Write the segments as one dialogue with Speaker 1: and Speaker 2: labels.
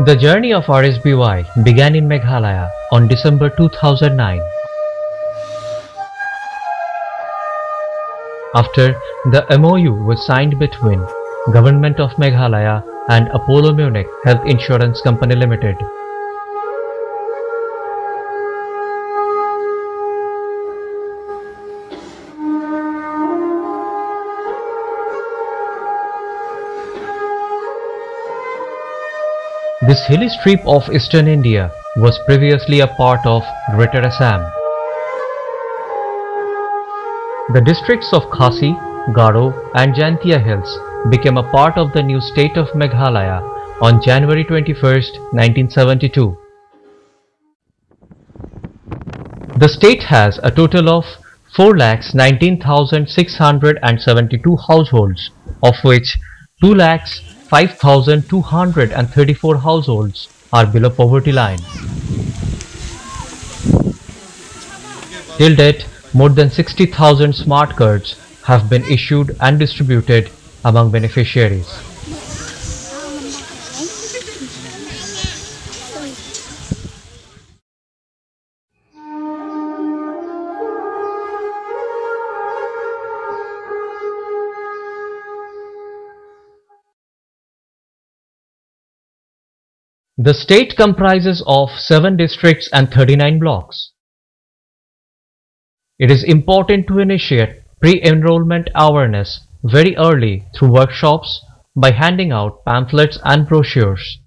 Speaker 1: The journey of RSBY began in Meghalaya on December 2009. After the MOU was signed between Government of Meghalaya and Apollo Munich Health Insurance Company Limited. This hilly strip of eastern India was previously a part of Greater Assam. The districts of Khasi, Garo and Jantia Hills became a part of the new state of Meghalaya on January 21, 1972. The state has a total of 4,19,672 households, of which 2,05,234 households are below poverty line. Till date, more than 60,000 smart cards have been issued and distributed among beneficiaries. The state comprises of 7 districts and 39 blocks. It is important to initiate pre-enrollment awareness very early through workshops by handing out pamphlets and brochures.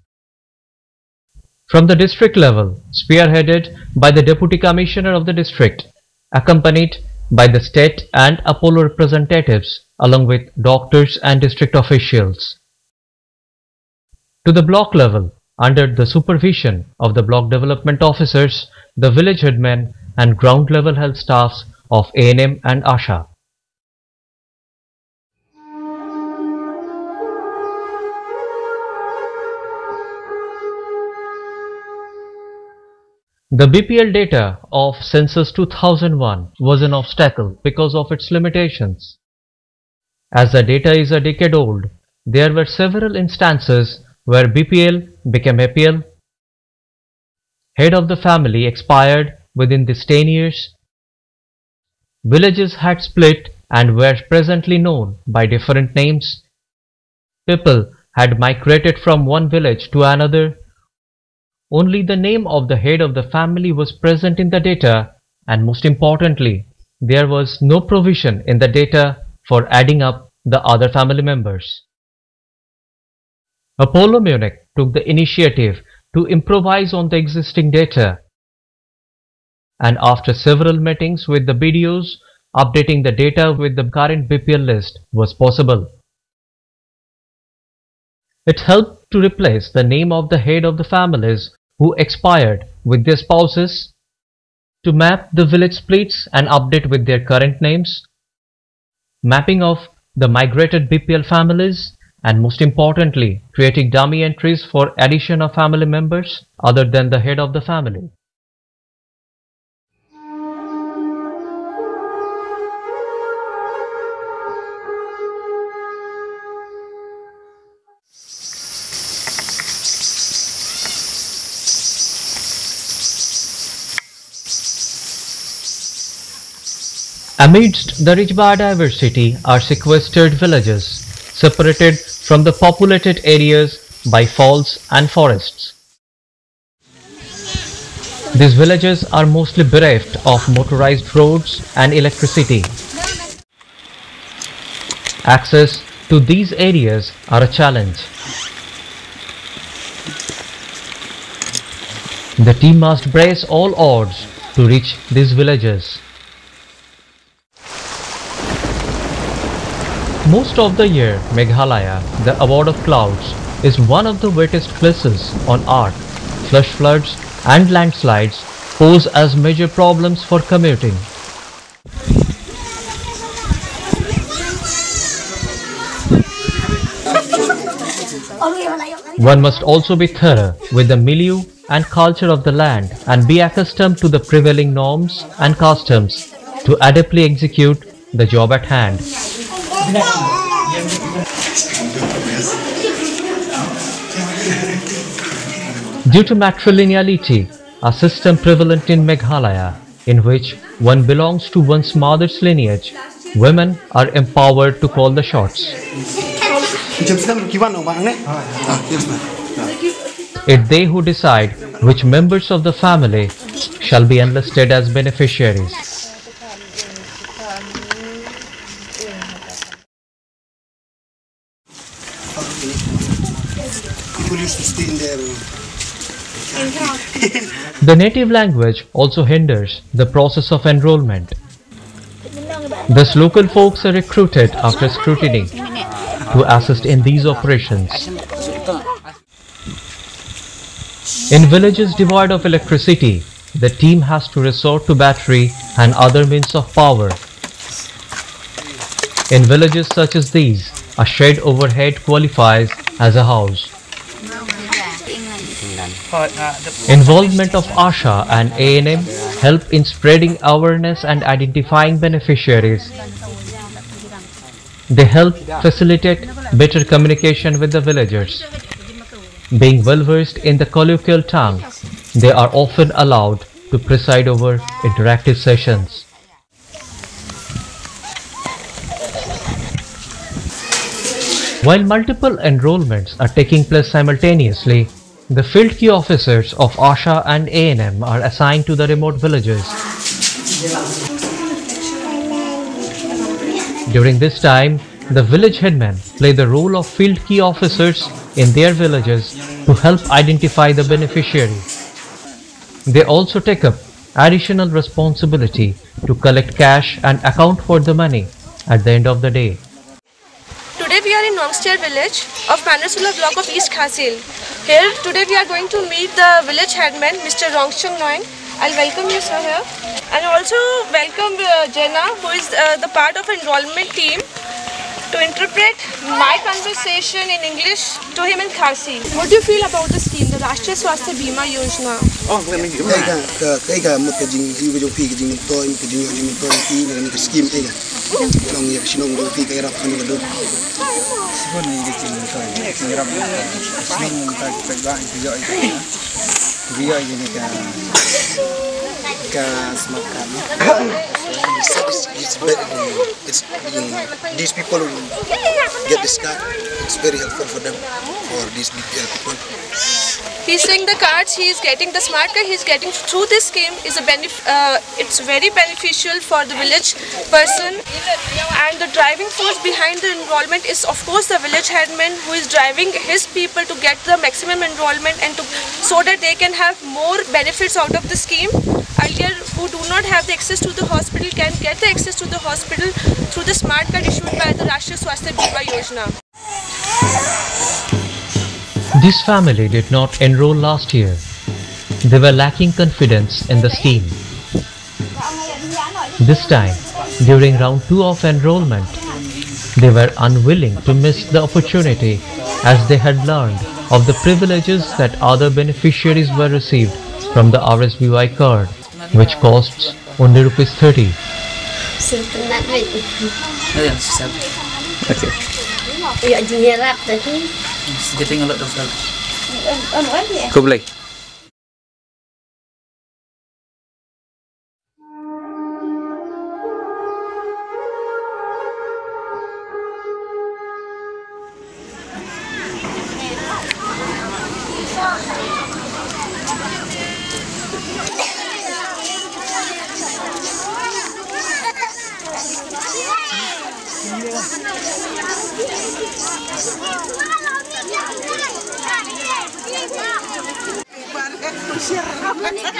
Speaker 1: From the district level, spearheaded by the Deputy Commissioner of the district, accompanied by the state and Apollo representatives along with doctors and district officials. To the block level, under the supervision of the block development officers, the village headmen and ground level health staffs of ANM and ASHA. The BPL data of Census 2001 was an obstacle because of its limitations. As the data is a decade old, there were several instances where BPL became APL, head of the family expired within these 10 years, villages had split and were presently known by different names, people had migrated from one village to another, only the name of the head of the family was present in the data, and most importantly, there was no provision in the data for adding up the other family members. Apollo Munich took the initiative to improvise on the existing data, and after several meetings with the BDOs, updating the data with the current BPL list was possible. It helped to replace the name of the head of the families who expired with their spouses, to map the village splits and update with their current names, mapping of the migrated BPL families, and most importantly, creating dummy entries for addition of family members other than the head of the family. Amidst the rich biodiversity are sequestered villages, separated from the populated areas by falls and forests. These villages are mostly bereft of motorized roads and electricity. Access to these areas are a challenge. The team must brace all odds to reach these villages. Most of the year, Meghalaya, the abode of clouds, is one of the wettest places on earth. Flash floods and landslides pose as major problems for commuting. One must also be thorough with the milieu and culture of the land and be accustomed to the prevailing norms and customs to adeptly execute the job at hand. Due to matrilineality, a system prevalent in Meghalaya, in which one belongs to one's mother's lineage, women are empowered to call the shots. It's they who decide which members of the family shall be enlisted as beneficiaries.
Speaker 2: People used to stay in there.
Speaker 1: The native language also hinders the process of enrollment. Thus local folks are recruited after scrutiny to assist in these operations. In villages devoid of electricity, the team has to resort to battery and other means of power. In villages such as these, a shed overhead qualifies as a house. Involvement of ASHA and A&M help in spreading awareness and identifying beneficiaries. They help facilitate better communication with the villagers. Being well versed in the colloquial tongue, they are often allowed to preside over interactive sessions. While multiple enrollments are taking place simultaneously, the field key officers of ASHA and A&M are assigned to the remote villages. During this time, the village headmen play the role of field key officers in their villages to help identify the beneficiary. They also take up additional responsibility to collect cash and account for the money at the end of the day.
Speaker 3: Today we are in Nongster village of Manasula block of East Khasil. Here today we are going to meet the village headman Mr. Rongchung Noing. I'll welcome you sir here and also welcome Jenna, who is the part of enrollment team, to interpret my conversation in English to him in Khasi. What do you feel about the scheme, the Rashtriya Swasthya Bima Yojana?
Speaker 2: These people who get this card, it's very helpful for them, for these BPL people.
Speaker 3: He's saying the cards he is getting, the smart card he is getting through this scheme is it's very beneficial for the village person, and the driving force behind the enrollment is of course the village headman, who is driving his people to get the maximum enrollment and so that they can have more benefits out of the scheme. Earlier, who do not have the access to the hospital can get the access to the hospital through the smart card issued by the Rashtriya Swasthya Bima Yojana.
Speaker 1: This family did not enroll last year. They were lacking confidence in the scheme. This time, during round 2 of enrollment, they were unwilling to miss the opportunity as they had learned of the privileges that other beneficiaries were received from the RSBY card, which costs only ₹30.
Speaker 4: Okay.
Speaker 5: It's getting a lot of help.
Speaker 4: Kau boleh.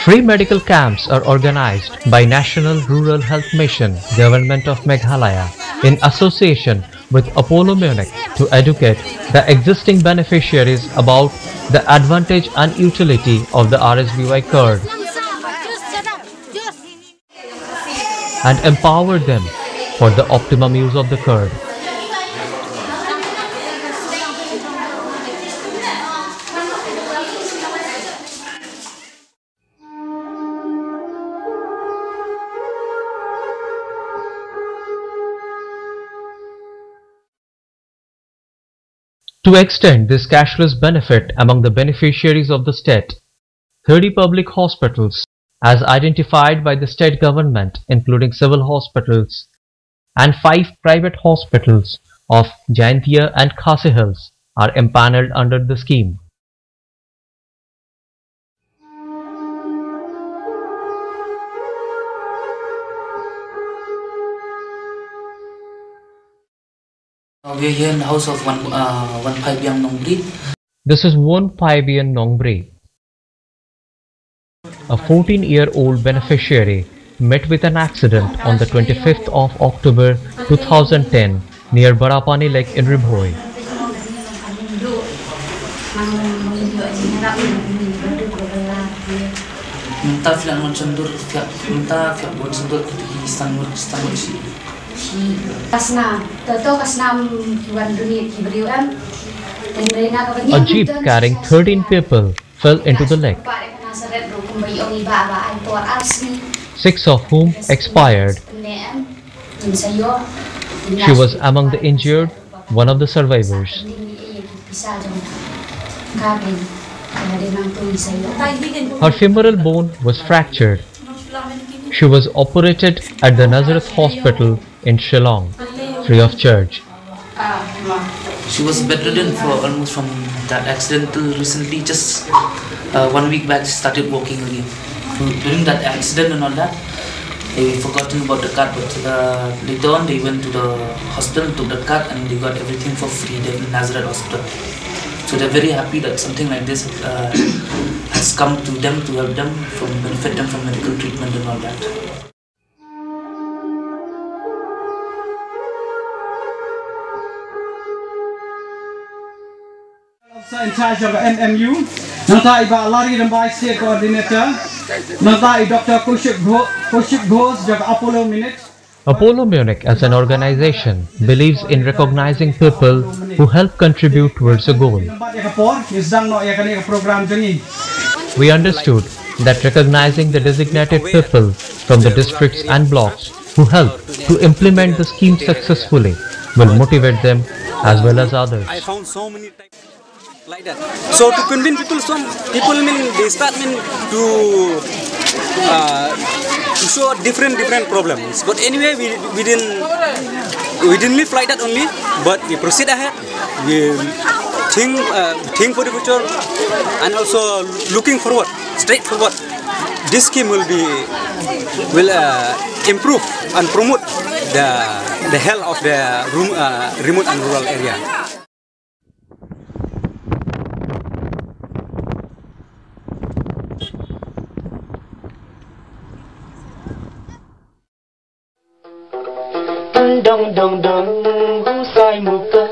Speaker 1: Free medical camps are organized by National Rural Health Mission, Government of Meghalaya, in association with Apollo Munich to educate the existing beneficiaries about the advantage and utility of the RSBY card and empower them for the optimum use of the card. To extend this cashless benefit among the beneficiaries of the state, 30 public hospitals, as identified by the state government, including civil hospitals, and 5 private hospitals of Jaintia and Khasi Hills, are empaneled under the scheme.
Speaker 5: We are here in the house of one Paibiang Nongri.
Speaker 1: This is one Paibian Nongbre, a 14-year-old beneficiary met with an accident on the 25th of October 2010 near Barapani Lake in Ribhoi. A jeep carrying 13 people fell into the lake, 6 of whom expired. She was among the injured, one of the survivors. Her femoral bone was fractured. She was operated at the Nazareth Hospital in Shillong, free of charge.
Speaker 5: She was bedridden for almost from that accident till recently, just 1 week back she started walking again. During that accident and all that, they forgotten about the card, but later on they went to the hospital, took the card and they got everything for free there in Nazareth Hospital. So they're very happy that something like this has come to them to help them, benefit them from medical treatment and all that.
Speaker 4: In charge of NMU, Nantai Iba Lari Rambai State Coordinator, Nantai Dr. Kushik Ghosh of Apollo Munich.
Speaker 1: Apollo Munich as an organization believes in recognizing people who help contribute towards a goal. We understood that recognizing the designated people from the districts and blocks who help to implement the scheme successfully will motivate them as well as others.
Speaker 6: I found so many types like that. So to convince people, some people they start to show different problems. But anyway, we didn't live like that only. But we proceed ahead. We think for the future, and also looking forward, straight forward. This scheme will improve and promote the health of the remote and rural area.
Speaker 7: Dong dong dong husai muka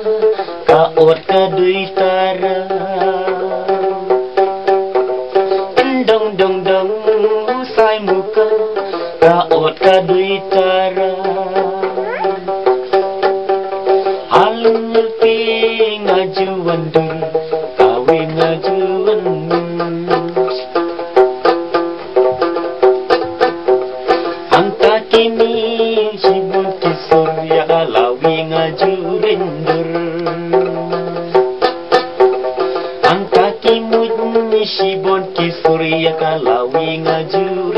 Speaker 7: ka ot ka dui tara. Dong dong dong husai muka ka ot ka dui tara. Alung pi ngajuan dur kawe ngajuan. Angka kini lawi ngajurindur angka kimut nisibon ki surya kalawi ngaju